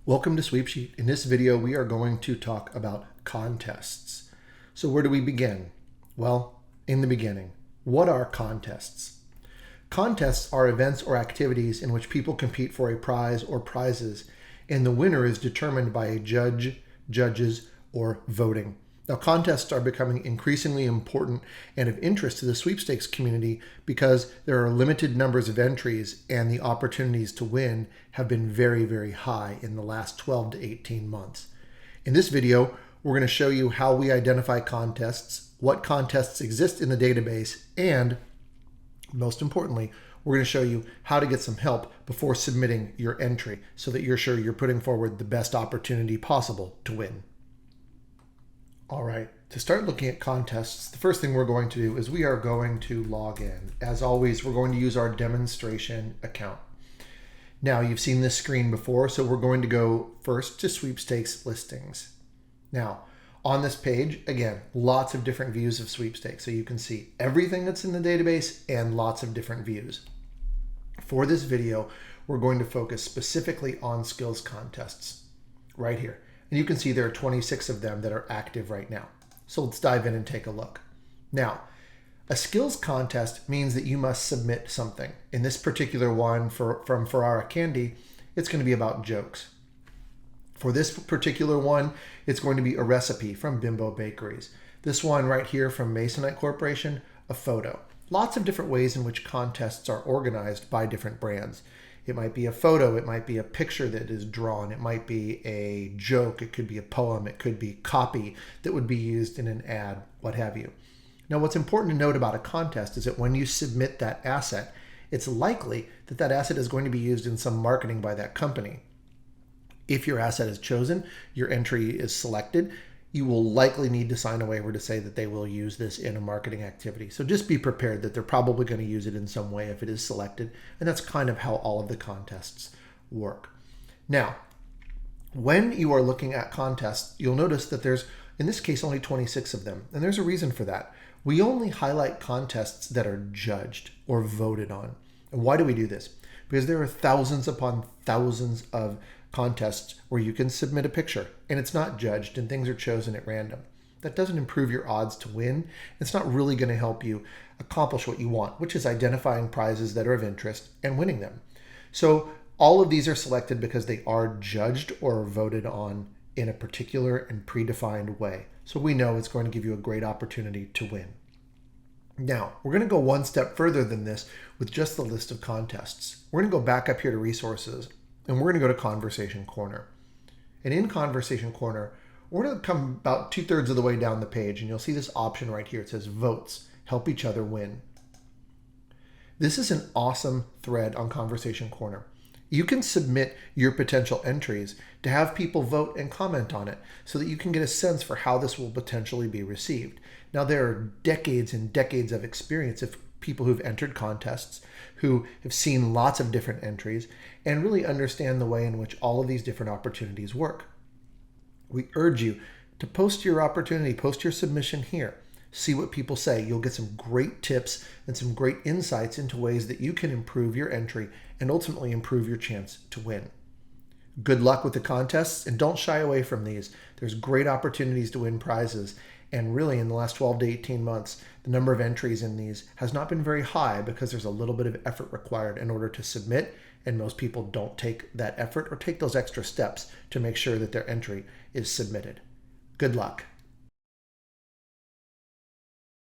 Welcome to SweepSheet. In this video, we are going to talk about contests. So where do we begin? Well, in the beginning. What are contests? Contests are events or activities in which people compete for a prize or prizes, and the winner is determined by a judge, judges, or voting. Now, contests are becoming increasingly important and of interest to the sweepstakes community because there are limited numbers of entries and the opportunities to win have been very, very high in the last 12 to 18 months. In this video, we're going to show you how we identify contests, what contests exist in the database, and most importantly, we're going to show you how to get some help before submitting your entry so that you're sure you're putting forward the best opportunity possible to win. All right, to start looking at contests, the first thing we're going to do is we are going to log in. As always, we're going to use our demonstration account. Now, you've seen this screen before, so we're going to go first to Sweepstakes Listings. Now, on this page, again, lots of different views of sweepstakes. So you can see everything that's in the database and lots of different views. For this video, we're going to focus specifically on skills contests right here. And you can see there are 26 of them that are active right now. So let's dive in and take a look. Now, a skills contest means that you must submit something. In this particular one from Ferrara Candy, it's going to be about jokes. For this particular one, it's going to be a recipe from Bimbo Bakeries. This one right here from Masonite Corporation, a photo. Lots of different ways in which contests are organized by different brands. It might be a photo, it might be a picture that is drawn, it might be a joke, it could be a poem, it could be copy that would be used in an ad, what have you. Now, what's important to note about a contest is that when you submit that asset, it's likely that that asset is going to be used in some marketing by that company. If your asset is chosen, your entry is selected, you will likely need to sign a waiver to say that they will use this in a marketing activity. So just be prepared that they're probably going to use it in some way if it is selected. And that's kind of how all of the contests work. Now, when you are looking at contests, you'll notice that there's, in this case, only 26 of them. And there's a reason for that. We only highlight contests that are judged or voted on. And why do we do this? Because there are thousands upon thousands of contests where you can submit a picture and it's not judged and things are chosen at random. That doesn't improve your odds to win. It's not really going to help you accomplish what you want, which is identifying prizes that are of interest and winning them. So all of these are selected because they are judged or voted on in a particular and predefined way. So we know it's going to give you a great opportunity to win. Now, we're going to go one step further than this with just the list of contests. We're going to go back up here to resources and we're going to go to Conversation Corner. And in Conversation Corner, we're going to come about 2/3 of the way down the page and you'll see this option right here. It says Votes, Help Each Other Win. This is an awesome thread on Conversation Corner. You can submit your potential entries to have people vote and comment on it so that you can get a sense for how this will potentially be received. Now, there are decades and decades of experience of people who've entered contests, who have seen lots of different entries, and really understand the way in which all of these different opportunities work. We urge you to post your opportunity, post your submission here. See what people say. You'll get some great tips and some great insights into ways that you can improve your entry and ultimately improve your chance to win. Good luck with the contests and don't shy away from these. There's great opportunities to win prizes. And really in the last 12 to 18 months, the number of entries in these has not been very high because there's a little bit of effort required in order to submit. And most people don't take that effort or take those extra steps to make sure that their entry is submitted. Good luck.